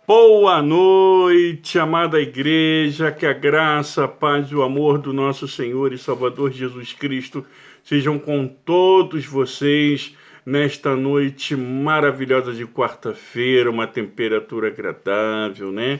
Boa noite, amada igreja, que a graça, a paz e o amor do nosso Senhor e Salvador Jesus Cristo sejam com todos vocês nesta noite maravilhosa de quarta-feira, uma temperatura agradável, né?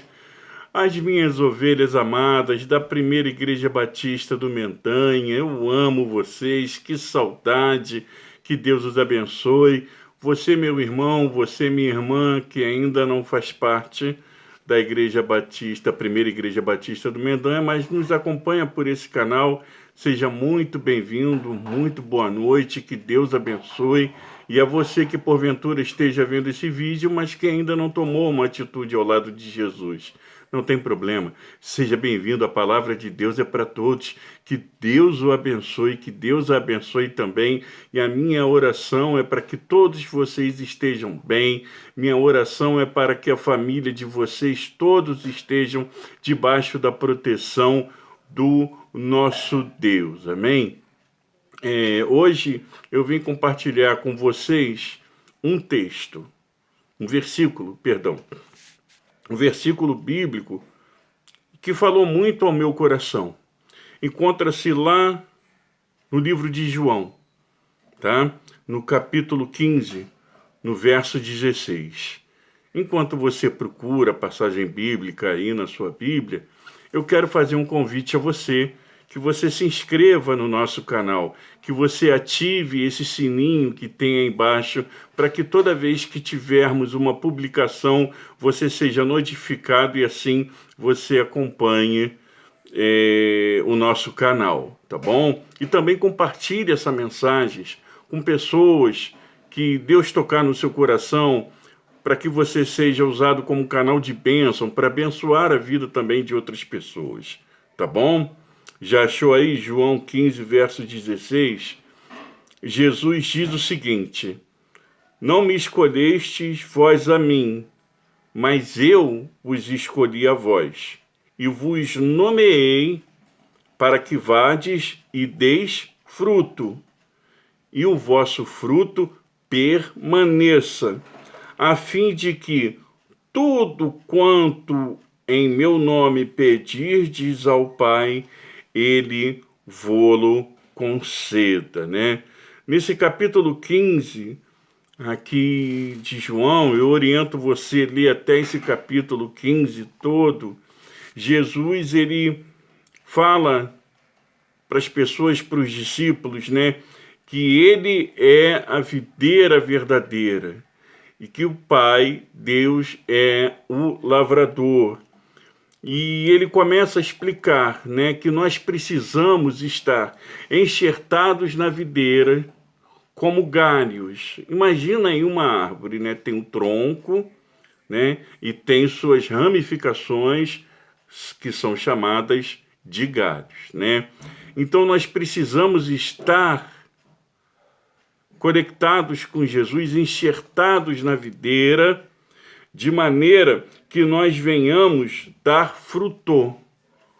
As minhas ovelhas amadas da Primeira Igreja Batista do Mentanha, eu amo vocês, que saudade, que Deus os abençoe. Você, meu irmão, você, minha irmã, que ainda não faz parte da Igreja Batista, Primeira Igreja Batista do Mentanha, mas nos acompanha por esse canal, seja muito bem-vindo, muito boa noite, que Deus abençoe. E a você que porventura esteja vendo esse vídeo, mas que ainda não tomou uma atitude ao lado de Jesus. Não tem problema, seja bem-vindo, a palavra de Deus é para todos, que Deus o abençoe, que Deus a abençoe também, e a minha oração é para que todos vocês estejam bem, minha oração é para que a família de vocês todos estejam debaixo da proteção do nosso Deus, amém? Hoje eu vim compartilhar com vocês um versículo bíblico que falou muito ao meu coração. Encontra-se lá no livro de João, tá? No capítulo 15, no verso 16. Enquanto você procura a passagem bíblica aí na sua Bíblia, eu quero fazer um convite a você, que você se inscreva no nosso canal, que você ative esse sininho que tem aí embaixo, para que toda vez que tivermos uma publicação, você seja notificado e assim você acompanhe o nosso canal, tá bom? E também compartilhe essa mensagem com pessoas que Deus tocar no seu coração, para que você seja usado como canal de bênção, para abençoar a vida também de outras pessoas, tá bom? Já achou aí João 15, verso 16? Jesus diz o seguinte: não me escolhestes vós a mim, mas eu vos escolhi a vós, e vos nomeei para que vades e deis fruto, e o vosso fruto permaneça, a fim de que tudo quanto em meu nome pedirdes ao Pai, Ele vô-lo conceda, né? Nesse capítulo 15 aqui de João, eu oriento você a ler até esse capítulo 15 todo. Jesus, ele fala para as pessoas, para os discípulos, né, que ele é a videira verdadeira e que o Pai, Deus, é o lavrador. E ele começa a explicar, né, que nós precisamos estar enxertados na videira como galhos. Imagina aí uma árvore, né, tem um tronco, né, e tem suas ramificações que são chamadas de galhos, né? Então nós precisamos estar conectados com Jesus, enxertados na videira, de maneira que nós venhamos dar fruto.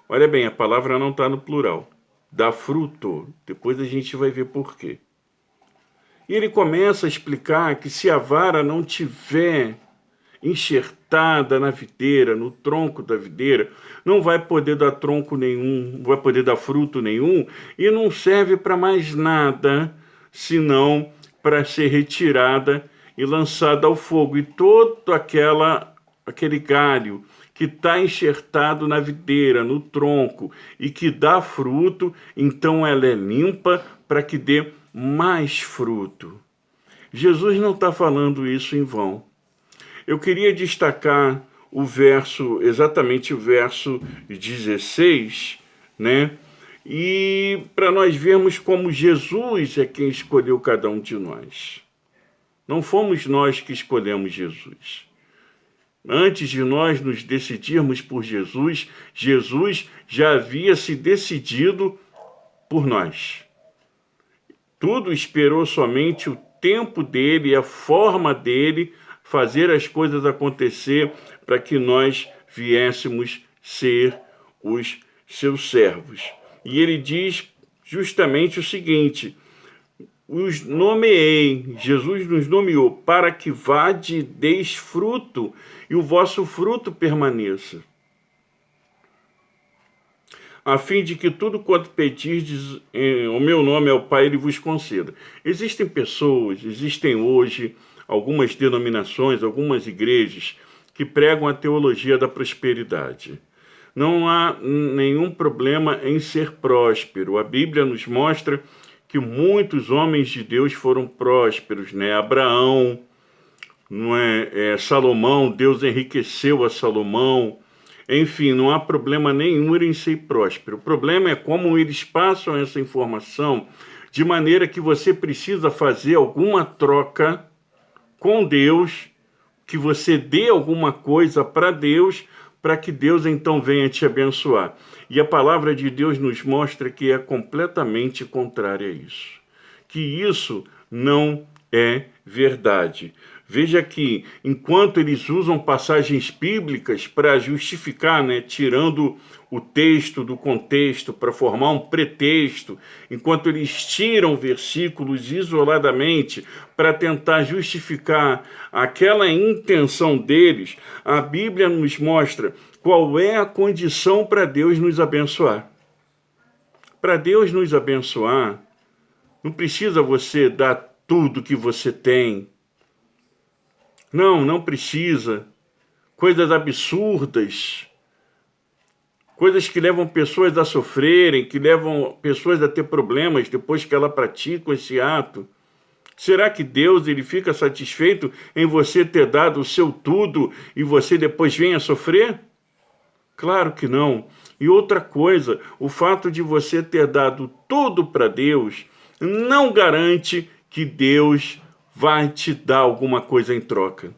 Olha bem, a palavra não está no plural. Dar fruto. Depois a gente vai ver por quê. E ele começa a explicar que se a vara não tiver enxertada na videira, no tronco da videira, não vai poder dar tronco nenhum, não vai poder dar fruto nenhum, e não serve para mais nada, senão para ser retirada e lançada ao fogo. E todo aquele galho que está enxertado na videira, no tronco, e que dá fruto, então ela é limpa para que dê mais fruto. Jesus não está falando isso em vão. Eu queria destacar exatamente o verso 16, né? E para nós vermos como Jesus é quem escolheu cada um de nós. Não fomos nós que escolhemos Jesus. Antes de nós nos decidirmos por Jesus, Jesus já havia se decidido por nós. Tudo esperou somente o tempo dele, a forma dele, fazer as coisas acontecer para que nós viéssemos ser os seus servos. E ele diz justamente o seguinte: os nomeei, Jesus nos nomeou, para que vade e deis fruto, e o vosso fruto permaneça, a fim de que tudo quanto pedirdes o meu nome ao Pai, Ele vos conceda. Existem pessoas, existem hoje algumas denominações, algumas igrejas que pregam a teologia da prosperidade. Não há nenhum problema em ser próspero. A Bíblia nos mostra que muitos homens de Deus foram prósperos, né? Abraão, não Salomão, Deus enriqueceu a Salomão. Enfim, não há problema nenhum em ser próspero. O problema é como eles passam essa informação de maneira que você precisa fazer alguma troca com Deus, que você dê alguma coisa para Deus, para que Deus então venha te abençoar. E a palavra de Deus nos mostra que é completamente contrária a isso. Que isso não é verdade. Veja que, enquanto eles usam passagens bíblicas para justificar, né, tirando o texto do contexto para formar um pretexto, enquanto eles tiram versículos isoladamente para tentar justificar aquela intenção deles, a Bíblia nos mostra qual é a condição para Deus nos abençoar. Para Deus nos abençoar, não precisa você dar tudo que você tem. Não precisa. Coisas absurdas, coisas que levam pessoas a sofrerem, que levam pessoas a ter problemas depois que elas praticam esse ato. Será que Deus ele fica satisfeito em você ter dado o seu tudo e você depois vem a sofrer? Claro que não. E outra coisa, o fato de você ter dado tudo para Deus não garante que Deus vai te dar alguma coisa em troca.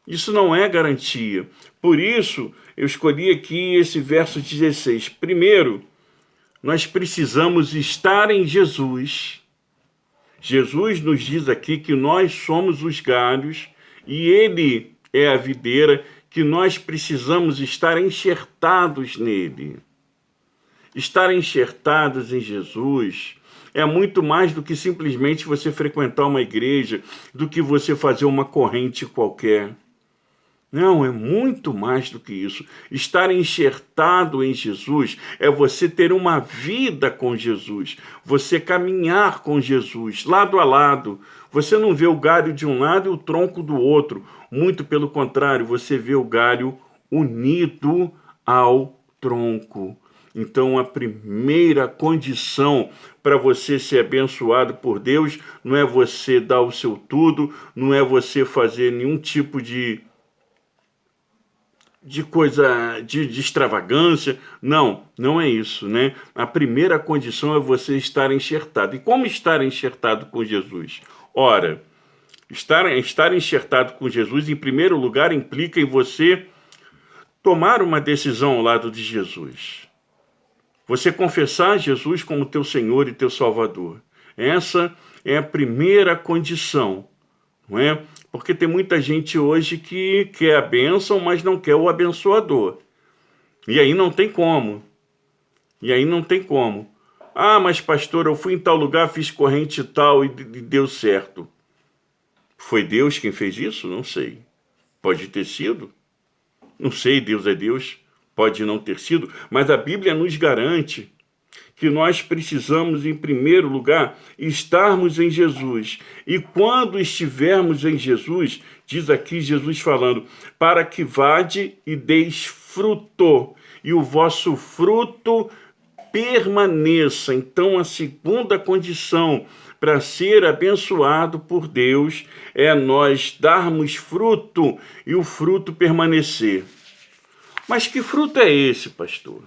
Isso não é garantia. Por isso, eu escolhi aqui esse verso 16. Primeiro, nós precisamos estar em Jesus. Jesus nos diz aqui que nós somos os galhos e Ele é a videira, que nós precisamos estar enxertados nele. Estar enxertados em Jesus é muito mais do que simplesmente você frequentar uma igreja, do que você fazer uma corrente qualquer. Não, é muito mais do que isso. Estar enxertado em Jesus é você ter uma vida com Jesus, você caminhar com Jesus, lado a lado. Você não vê o galho de um lado e o tronco do outro. Muito pelo contrário, você vê o galho unido ao tronco. Então, a primeira condição para você ser abençoado por Deus não é você dar o seu tudo, não é você fazer nenhum tipo de coisa, de extravagância. Não é isso, né? A primeira condição é você estar enxertado. E como estar enxertado com Jesus? Ora, estar enxertado com Jesus, em primeiro lugar, implica em você tomar uma decisão ao lado de Jesus. Você confessar Jesus como teu Senhor e teu Salvador. Essa é a primeira condição, não é? Porque tem muita gente hoje que quer a bênção, mas não quer o abençoador. E aí não tem como. Ah, mas pastor, eu fui em tal lugar, fiz corrente tal e deu certo. Foi Deus quem fez isso? Não sei. Pode ter sido. Não sei, Deus é Deus. Pode não ter sido. Mas a Bíblia nos garante que nós precisamos, em primeiro lugar, estarmos em Jesus. E quando estivermos em Jesus, diz aqui Jesus falando, para que vade e deis fruto, e o vosso fruto permaneça. Então, a segunda condição para ser abençoado por Deus é nós darmos fruto e o fruto permanecer. Mas que fruto é esse, pastor?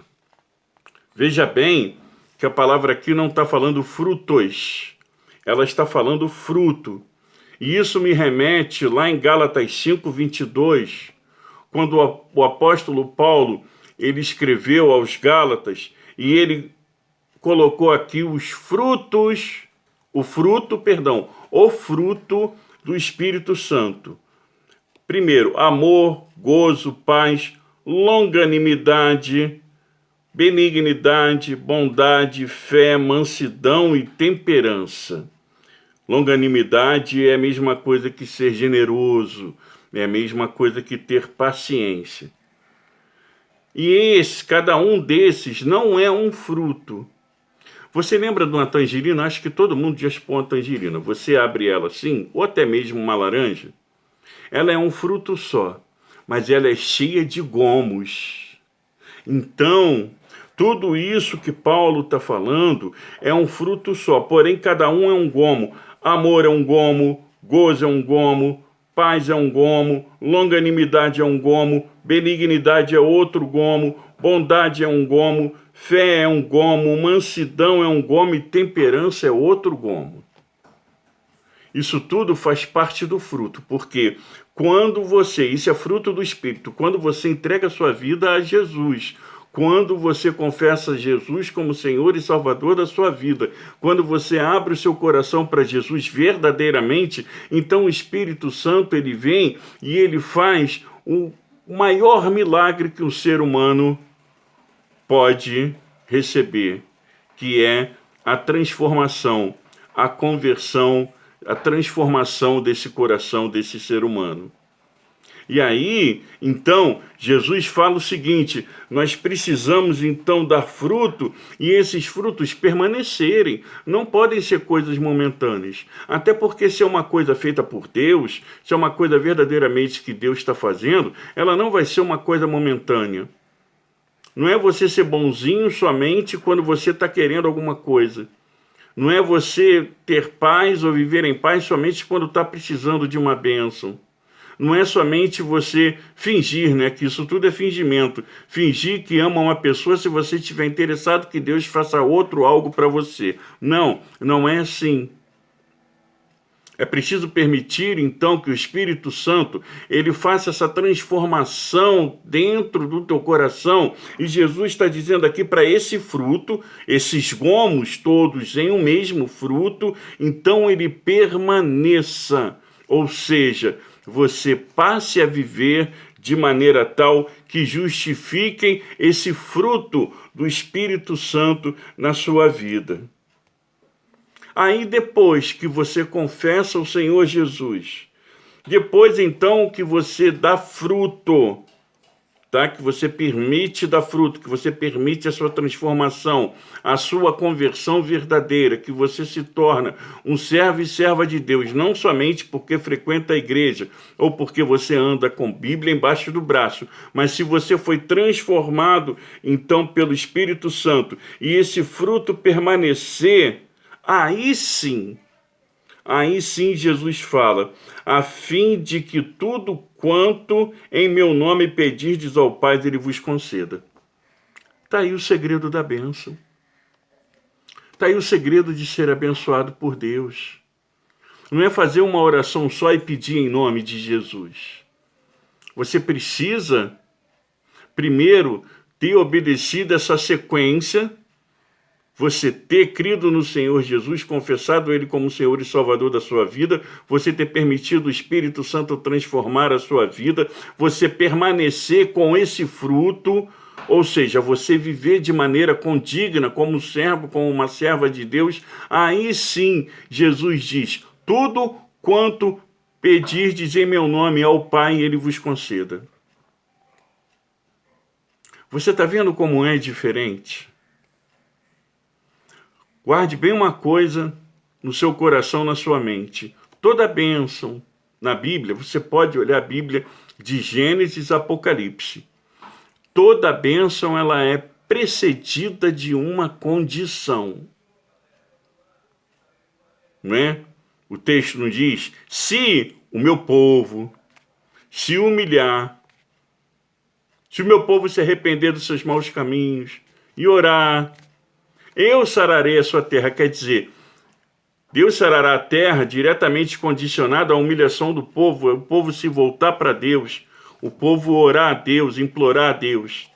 Veja bem que a palavra aqui não está falando frutos, ela está falando fruto. E isso me remete lá em Gálatas 5:22, quando o apóstolo Paulo ele escreveu aos Gálatas e ele colocou aqui os frutos, o fruto do Espírito Santo. Primeiro, amor, gozo, paz, longanimidade, benignidade, bondade, fé, mansidão e temperança. Longanimidade é a mesma coisa que ser generoso, é a mesma coisa que ter paciência. E cada um desses não é um fruto. Você lembra de uma tangerina? Acho que todo mundo já expõe uma tangerina. Você abre ela assim, ou até mesmo uma laranja. Ela é um fruto só, mas ela é cheia de gomos. Então, tudo isso que Paulo está falando é um fruto só, porém cada um é um gomo. Amor é um gomo, gozo é um gomo, paz é um gomo, longanimidade é um gomo, benignidade é outro gomo, bondade é um gomo, fé é um gomo, mansidão é um gomo e temperança é outro gomo. Isso tudo faz parte do fruto, porque quando isso é fruto do Espírito, quando você entrega a sua vida a Jesus, quando você confessa Jesus como Senhor e Salvador da sua vida, quando você abre o seu coração para Jesus verdadeiramente, então o Espírito Santo ele vem e ele faz o maior milagre que um ser humano pode receber, que é a transformação, a conversão, a transformação desse coração, desse ser humano. E aí, então, Jesus fala o seguinte: nós precisamos então dar fruto e esses frutos permanecerem. Não podem ser coisas momentâneas. Até porque se é uma coisa feita por Deus, se é uma coisa verdadeiramente que Deus está fazendo, ela não vai ser uma coisa momentânea. Não é você ser bonzinho somente quando você está querendo alguma coisa. Não é você ter paz ou viver em paz somente quando está precisando de uma bênção. Não é somente você fingir, né? Que isso tudo é fingimento. Fingir que ama uma pessoa se você estiver interessado que Deus faça outro algo para você. Não, não é assim. É preciso permitir, então, que o Espírito Santo ele faça essa transformação dentro do teu coração. E Jesus está dizendo aqui para esse fruto, esses gomos todos em um mesmo fruto, então ele permaneça. Ou seja, você passe a viver de maneira tal que justifiquem esse fruto do Espírito Santo na sua vida. Aí depois que você confessa o Senhor Jesus, depois então que você dá fruto, tá? Que você permite dar fruto, que você permite a sua transformação, a sua conversão verdadeira, que você se torna um servo e serva de Deus, não somente porque frequenta a igreja ou porque você anda com Bíblia embaixo do braço, mas se você foi transformado então pelo Espírito Santo e esse fruto permanecer, aí sim Jesus fala, a fim de que tudo quanto em meu nome pedirdes ao Pai, ele vos conceda. Está aí o segredo da bênção. Está aí o segredo de ser abençoado por Deus. Não é fazer uma oração só e pedir em nome de Jesus. Você precisa, primeiro, ter obedecido essa sequência, você ter crido no Senhor Jesus, confessado Ele como Senhor e Salvador da sua vida, você ter permitido o Espírito Santo transformar a sua vida, você permanecer com esse fruto, ou seja, você viver de maneira condigna, como servo, como uma serva de Deus, aí sim, Jesus diz, tudo quanto pedirdes em meu nome ao Pai, Ele vos conceda. Você está vendo como é diferente? Guarde bem uma coisa no seu coração, na sua mente. Toda bênção na Bíblia, você pode olhar a Bíblia de Gênesis a Apocalipse. Toda bênção ela é precedida de uma condição. Não é? O texto não diz, se o meu povo se humilhar, se o meu povo se arrepender dos seus maus caminhos e orar, eu sararei a sua terra. Quer dizer, Deus sarará a terra diretamente condicionado à humilhação do povo, o povo se voltar para Deus, o povo orar a Deus, implorar a Deus.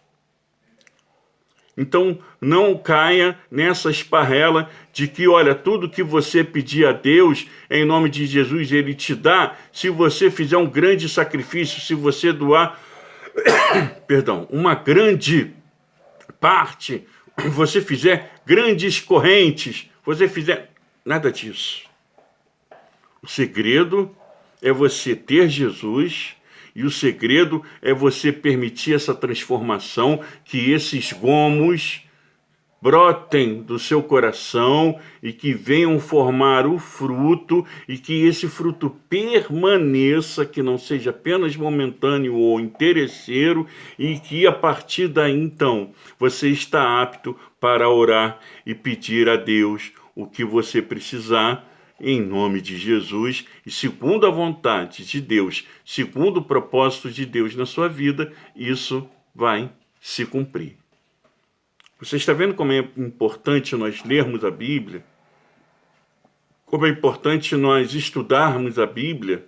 Então, não caia nessa esparrela de que, olha, tudo que você pedir a Deus, em nome de Jesus, Ele te dá, se você fizer um grande sacrifício, se você doar, uma grande parte, você fizer grandes correntes, você fizer nada disso. O segredo é você ter Jesus e o segredo é você permitir essa transformação, que esses gomos brotem do seu coração e que venham formar o fruto e que esse fruto permaneça, que não seja apenas momentâneo ou interesseiro e que a partir daí então você está apto para orar e pedir a Deus o que você precisar em nome de Jesus e segundo a vontade de Deus, segundo o propósito de Deus na sua vida, isso vai se cumprir. Você está vendo como é importante nós lermos a Bíblia? Como é importante nós estudarmos a Bíblia?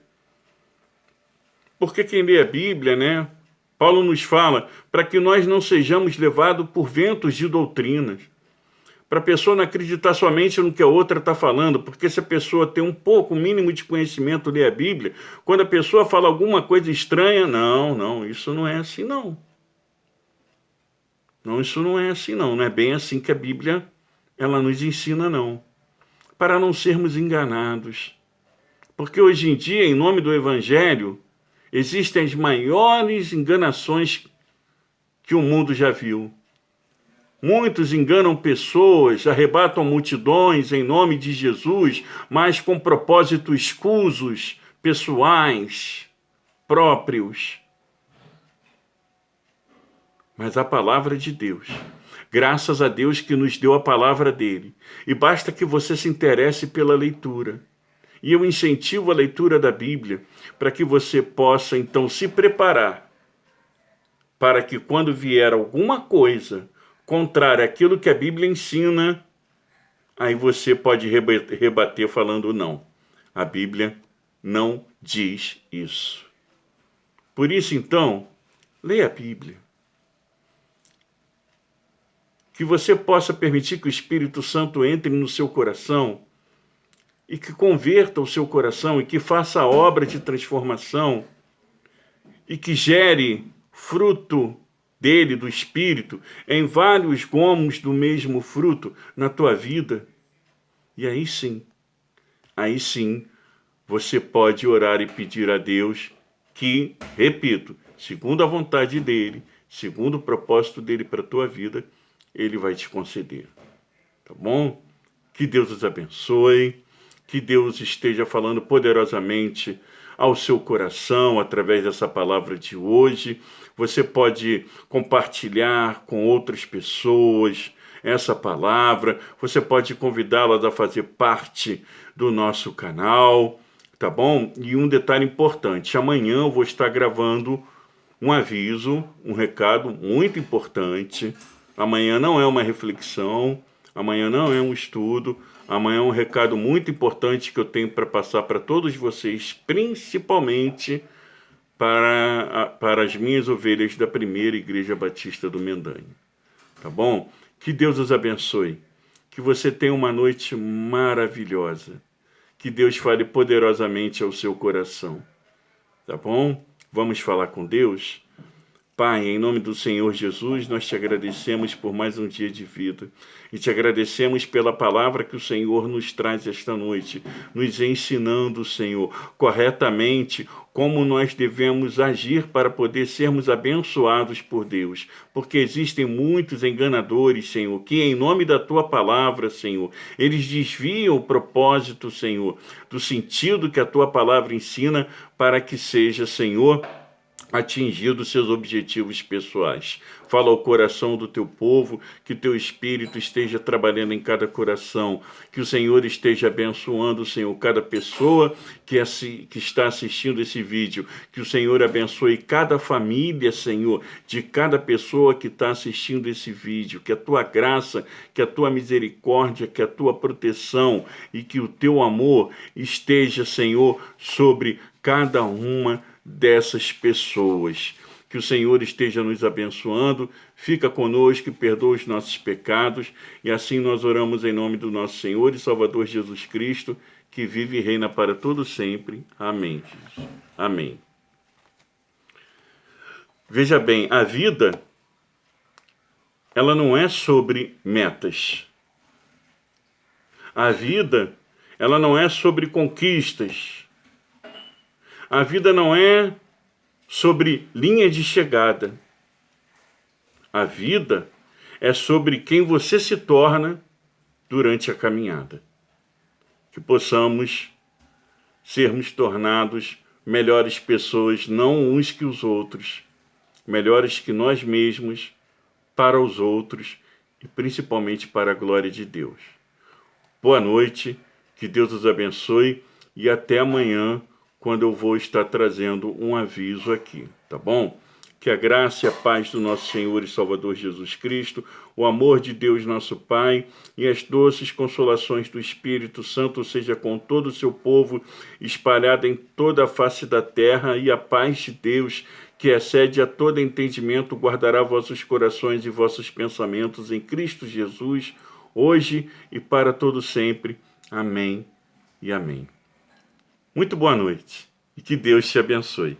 Porque quem lê a Bíblia, né? Paulo nos fala para que nós não sejamos levados por ventos de doutrinas. Para a pessoa não acreditar somente no que a outra está falando, porque se a pessoa tem um pouco, mínimo de conhecimento, lê a Bíblia, quando a pessoa fala alguma coisa estranha, não, isso não é assim não. Não, isso não é assim não é bem assim que a Bíblia ela nos ensina não, para não sermos enganados. Porque hoje em dia, em nome do Evangelho, existem as maiores enganações que o mundo já viu. Muitos enganam pessoas, arrebatam multidões em nome de Jesus, mas com propósitos escusos, pessoais, próprios. Mas a palavra de Deus, graças a Deus que nos deu a palavra dele, e basta que você se interesse pela leitura. E eu incentivo a leitura da Bíblia para que você possa então se preparar para que quando vier alguma coisa contrária àquilo que a Bíblia ensina, aí você pode rebater falando não. A Bíblia não diz isso. Por isso então, leia a Bíblia. Que você possa permitir que o Espírito Santo entre no seu coração e que converta o seu coração e que faça a obra de transformação e que gere fruto dele, do Espírito, em vários gomos do mesmo fruto na tua vida. E aí sim, você pode orar e pedir a Deus que, repito, segundo a vontade dele, segundo o propósito dele para a tua vida, ele vai te conceder. Tá bom? Que Deus os abençoe, que Deus esteja falando poderosamente ao seu coração através dessa palavra de hoje. Você pode compartilhar com outras pessoas essa palavra, você pode convidá-las a fazer parte do nosso canal, tá bom? E um detalhe importante, amanhã eu vou estar gravando um aviso, um recado muito importante. Amanhã não é uma reflexão, amanhã não é um estudo, amanhã é um recado muito importante que eu tenho para passar para todos vocês, principalmente para as minhas ovelhas da primeira Igreja Batista do Mendanha. Tá bom? Que Deus os abençoe. Que você tenha uma noite maravilhosa. Que Deus fale poderosamente ao seu coração. Tá bom? Vamos falar com Deus? Pai, em nome do Senhor Jesus, nós te agradecemos por mais um dia de vida e te agradecemos pela palavra que o Senhor nos traz esta noite, nos ensinando, Senhor, corretamente como nós devemos agir para poder sermos abençoados por Deus, porque existem muitos enganadores, Senhor, que em nome da tua palavra, Senhor, eles desviam o propósito, Senhor, do sentido que a tua palavra ensina para que seja, Senhor, atingido seus objetivos pessoais. Fala ao coração do teu povo, que o teu Espírito esteja trabalhando em cada coração, que o Senhor esteja abençoando, Senhor, cada pessoa que está assistindo esse vídeo, que o Senhor abençoe cada família, Senhor, de cada pessoa que está assistindo esse vídeo, que a tua graça, que a tua misericórdia, que a tua proteção e que o teu amor esteja, Senhor, sobre cada uma dessas pessoas. Que o Senhor esteja nos abençoando, fica conosco e perdoa os nossos pecados, e assim nós oramos em nome do nosso Senhor e Salvador Jesus Cristo, que vive e reina para todo sempre. Amém. Amém. Veja bem, a vida, ela não é sobre metas. A vida ela não é sobre conquistas. A vida não é sobre linha de chegada. A vida é sobre quem você se torna durante a caminhada. Que possamos sermos tornados melhores pessoas, não uns que os outros, melhores que nós mesmos, para os outros e principalmente para a glória de Deus. Boa noite, que Deus os abençoe e até amanhã, quando eu vou estar trazendo um aviso aqui, tá bom? Que a graça e a paz do nosso Senhor e Salvador Jesus Cristo, o amor de Deus nosso Pai e as doces consolações do Espírito Santo seja com todo o seu povo espalhado em toda a face da terra, e a paz de Deus, que excede a todo entendimento, guardará vossos corações e vossos pensamentos em Cristo Jesus, hoje e para todo sempre. Amém e amém. Muito boa noite e que Deus te abençoe.